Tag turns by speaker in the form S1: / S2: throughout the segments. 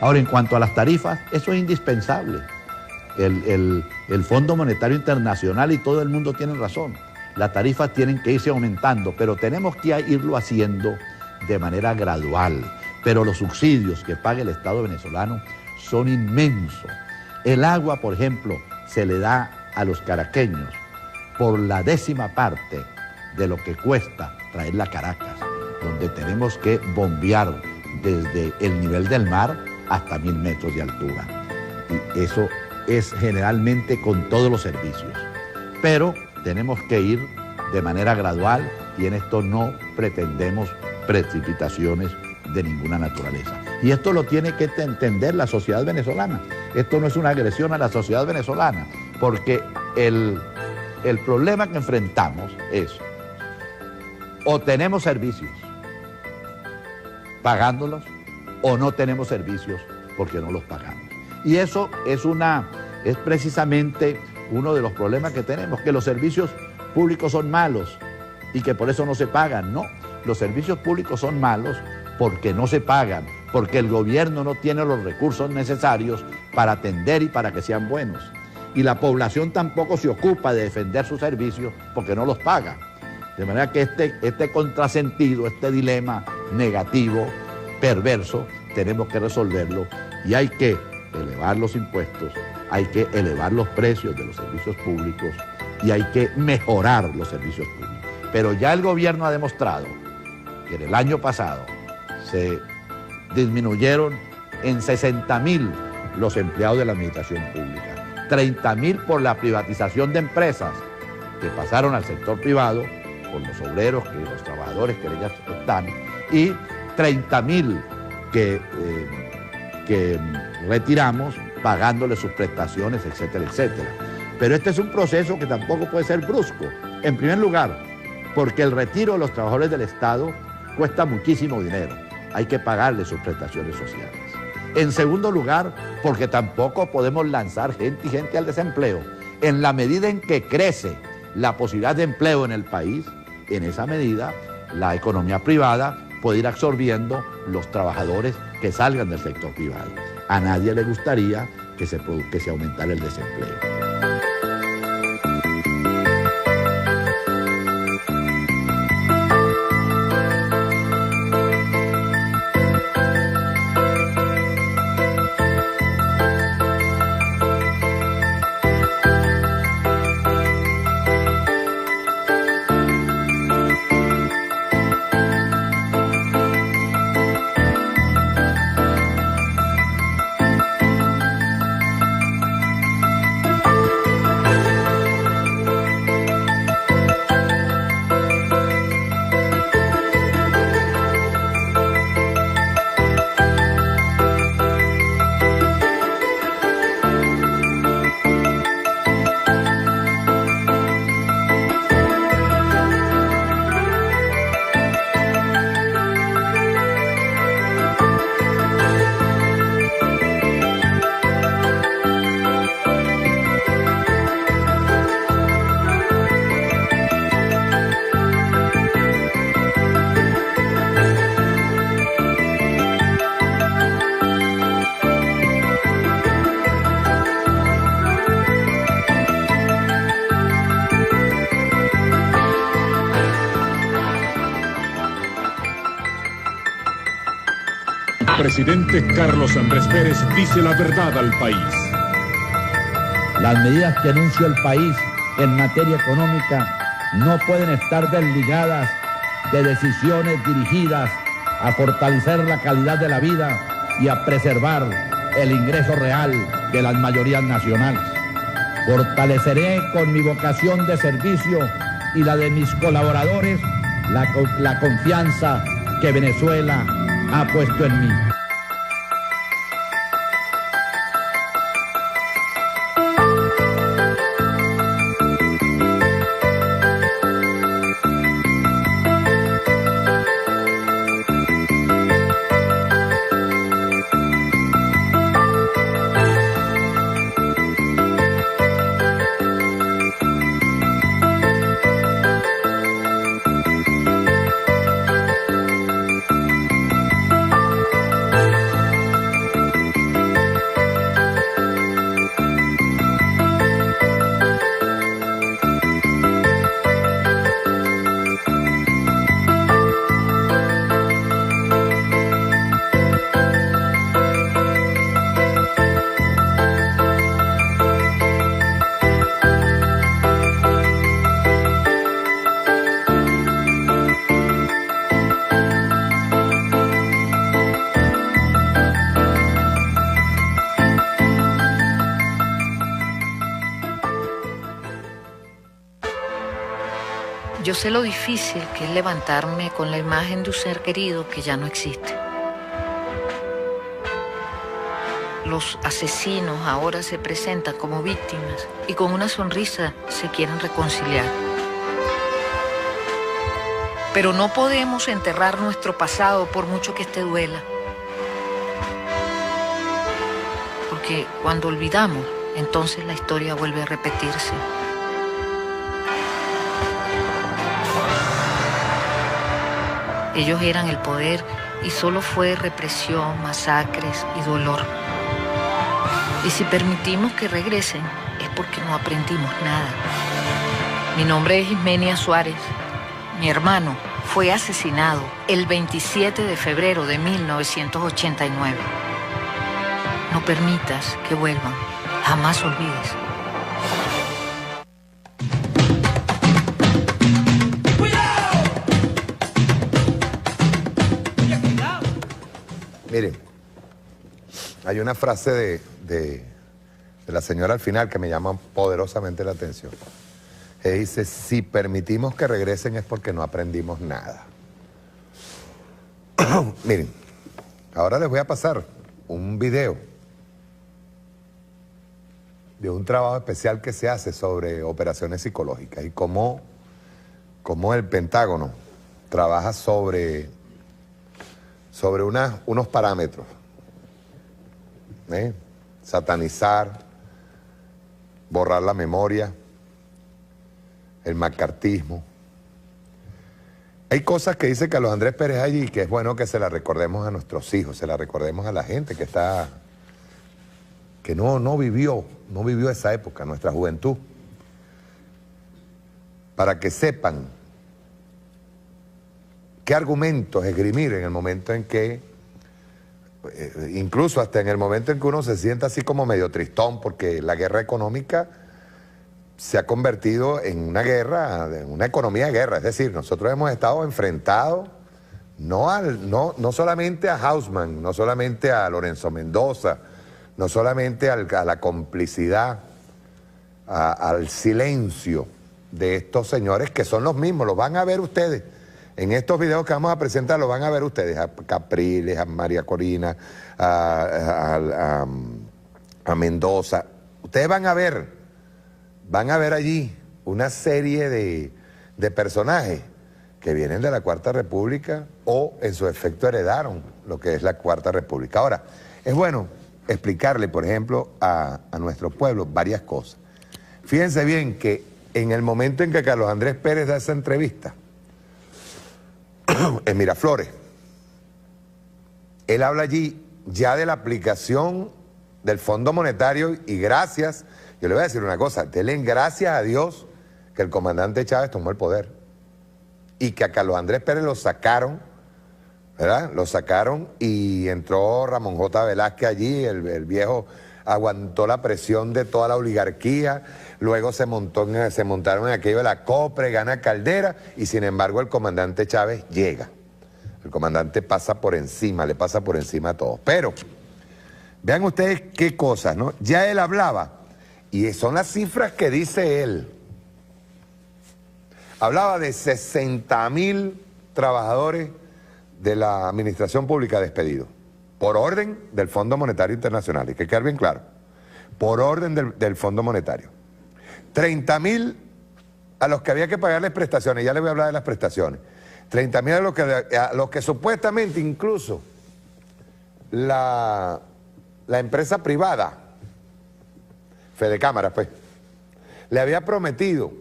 S1: Ahora, en cuanto a las tarifas, eso es indispensable. El Fondo Monetario Internacional y todo el mundo tienen razón. Las tarifas tienen que irse aumentando, pero tenemos que irlo haciendo de manera gradual. Pero los subsidios que paga el Estado venezolano son inmensos. El agua, por ejemplo, se le da a los caraqueños por la 10ª parte de lo que cuesta traerla a Caracas, donde tenemos que bombear desde el nivel del mar hasta 1000 metros de altura. Y eso es generalmente con todos los servicios. Pero tenemos que ir de manera gradual y en esto no pretendemos precipitaciones de ninguna naturaleza. Y esto lo tiene que entender la sociedad venezolana. Esto no es una agresión a la sociedad venezolana, porque el problema que enfrentamos es o tenemos servicios pagándolos o no tenemos servicios porque no los pagamos. Y eso es precisamente uno de los problemas que tenemos, que los servicios públicos son malos y que por eso no se pagan. No, los servicios públicos son malos porque no se pagan, porque el gobierno no tiene los recursos necesarios para atender y para que sean buenos. Y la población tampoco se ocupa de defender sus servicios porque no los paga. De manera que este contrasentido, este dilema negativo, perverso, tenemos que resolverlo y hay que elevar los impuestos, hay que elevar los precios de los servicios públicos y hay que mejorar los servicios públicos. Pero ya el gobierno ha demostrado que en el año pasado se disminuyeron en 60.000 los empleados de la administración pública, 30.000 por la privatización de empresas que pasaron al sector privado, por los obreros, los trabajadores que ellas están, y 30.000 que retiramos pagándole sus prestaciones, etcétera, etcétera. Pero este es un proceso que tampoco puede ser brusco. En primer lugar, porque el retiro de los trabajadores del Estado cuesta muchísimo dinero. Hay que pagarle sus prestaciones sociales. En segundo lugar, porque tampoco podemos lanzar gente al desempleo. En la medida en que crece la posibilidad de empleo en el país, en esa medida la economía privada puede ir absorbiendo los trabajadores que salgan del sector privado. A nadie le gustaría que se aumentara el desempleo.
S2: El presidente Carlos Andrés Pérez dice la verdad al país.
S3: Las medidas que anunció el país en materia económica no pueden estar desligadas de decisiones dirigidas a fortalecer la calidad de la vida y a preservar el ingreso real de las mayorías nacionales. Fortaleceré con mi vocación de servicio y la de mis colaboradores la confianza que Venezuela ha puesto en mí.
S4: Yo sé lo difícil que es levantarme con la imagen de un ser querido que ya no existe. Los asesinos ahora se presentan como víctimas y con una sonrisa se quieren reconciliar. Pero no podemos enterrar nuestro pasado por mucho que este duela. Porque cuando olvidamos, entonces la historia vuelve a repetirse. Ellos eran el poder y solo fue represión, masacres y dolor. Y si permitimos que regresen, es porque no aprendimos nada. Mi nombre es Ismenia Suárez. Mi hermano fue asesinado el 27 de febrero de 1989. No permitas que vuelvan. Jamás olvides.
S5: Miren, hay una frase de la señora al final que me llama poderosamente la atención. Que dice, si permitimos que regresen es porque no aprendimos nada. Miren, ahora les voy a pasar un video de un trabajo especial que se hace sobre operaciones psicológicas y cómo el Pentágono trabaja sobre unos parámetros. Satanizar, borrar la memoria, el macartismo. Hay cosas que dice Carlos Andrés Pérez allí que es bueno que se las recordemos a nuestros hijos, se las recordemos a la gente que no vivió esa época, nuestra juventud, para que sepan qué argumentos esgrimir en el momento en que, incluso hasta en el momento en que uno se sienta así como medio tristón, porque la guerra económica se ha convertido en una guerra, en una economía de guerra. Es decir, nosotros hemos estado enfrentados no solamente a Haussmann, no solamente a Lorenzo Mendoza, no solamente a la complicidad, al silencio de estos señores que son los mismos, los van a ver ustedes. En estos videos que vamos a presentar lo van a ver ustedes, a Capriles, a María Corina, a Mendoza. Ustedes van a ver allí una serie de personajes que vienen de la Cuarta República o en su efecto heredaron lo que es la Cuarta República. Ahora, es bueno explicarle, por ejemplo, a nuestro pueblo varias cosas. Fíjense bien que en el momento en que Carlos Andrés Pérez da esa entrevista, en Miraflores, él habla allí ya de la aplicación del Fondo Monetario y gracias, yo le voy a decir una cosa, denle gracias a Dios que el comandante Chávez tomó el poder y que a Carlos Andrés Pérez lo sacaron, ¿verdad? Lo sacaron y entró Ramón J. Velázquez allí, el viejo aguantó la presión de toda la oligarquía, luego se montaron en aquello de la COPRE, gana Caldera y sin embargo el comandante Chávez llega. El comandante pasa por encima, le pasa por encima a todos. Pero, vean ustedes qué cosas, ¿no? Ya él hablaba, y son las cifras que dice él. Hablaba de 60,000 trabajadores de la administración pública despedidos, por orden del Fondo Monetario Internacional, hay que quedar bien claro, por orden del Fondo Monetario. 30,000 a los que había que pagarles prestaciones, ya les voy a hablar de las prestaciones. 30,000 a los que supuestamente incluso la empresa privada, Fede Cámara, pues, le había prometido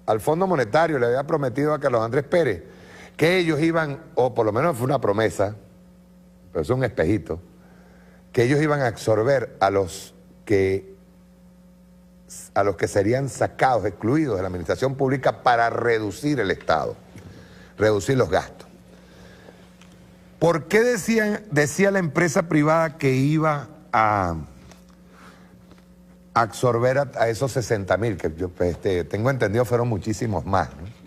S5: al Fondo Monetario, le había prometido a Carlos Andrés Pérez que ellos iban, o por lo menos fue una promesa, pero es un espejito, que ellos iban a absorber a los que serían sacados, excluidos de la administración pública para reducir el Estado, reducir los gastos. ¿Por qué decía la empresa privada que iba a absorber a esos 60,000, que yo tengo entendido fueron muchísimos más, ¿no?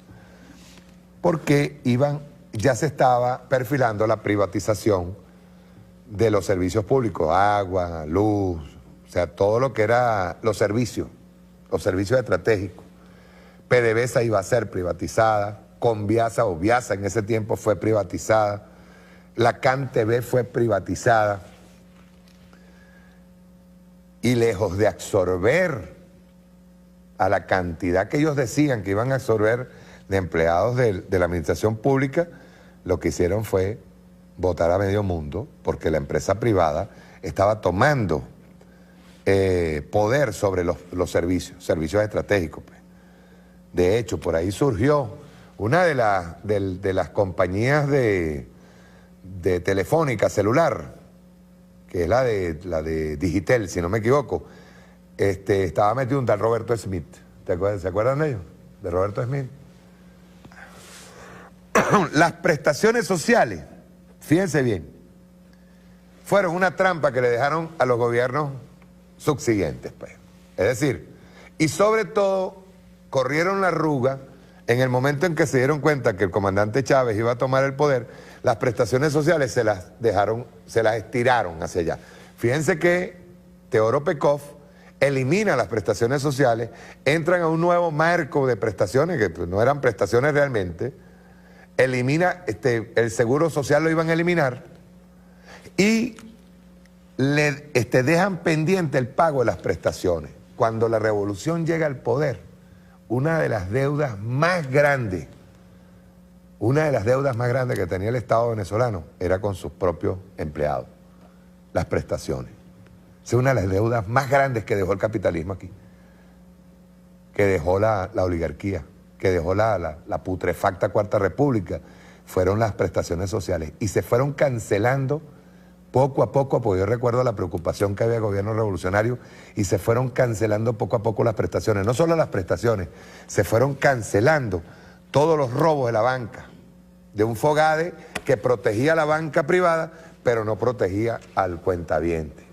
S5: Porque ya se estaba perfilando la privatización de los servicios públicos, agua, luz, o sea, todo lo que era los servicios estratégicos. PDVSA iba a ser privatizada, Conviasa o Viasa en ese tiempo fue privatizada, la CanTV fue privatizada, y lejos de absorber a la cantidad que ellos decían que iban a absorber de empleados de la administración pública, lo que hicieron fue votar a medio mundo, porque la empresa privada estaba tomando poder sobre los servicios estratégicos. Pues. De hecho, por ahí surgió una de las compañías de telefónica celular, que es la de Digitel, si no me equivoco, estaba metido un tal Roberto Smith. ¿Se acuerdan de ellos? De Roberto Smith. Las prestaciones sociales, fíjense bien, fueron una trampa que le dejaron a los gobiernos subsiguientes, pues. Es decir, y sobre todo corrieron la arruga en el momento en que se dieron cuenta que el comandante Chávez iba a tomar el poder. Las prestaciones sociales se las estiraron hacia allá. Fíjense que Teodoro Pekov elimina las prestaciones sociales, entran a un nuevo marco de prestaciones, que pues no eran prestaciones realmente, elimina, el seguro social lo iban a eliminar, y le dejan pendiente el pago de las prestaciones. Cuando la revolución llega al poder, una de las deudas más grandes que tenía el Estado venezolano era con sus propios empleados, las prestaciones. Es una de las deudas más grandes que dejó el capitalismo aquí, que dejó la oligarquía, que dejó la putrefacta Cuarta República, fueron las prestaciones sociales. Y se fueron cancelando poco a poco, porque yo recuerdo la preocupación que había del gobierno revolucionario, y se fueron cancelando poco a poco las prestaciones. No solo las prestaciones, se fueron cancelando todos los robos de la banca, de un Fogade que protegía a la banca privada, pero no protegía al cuentaviente.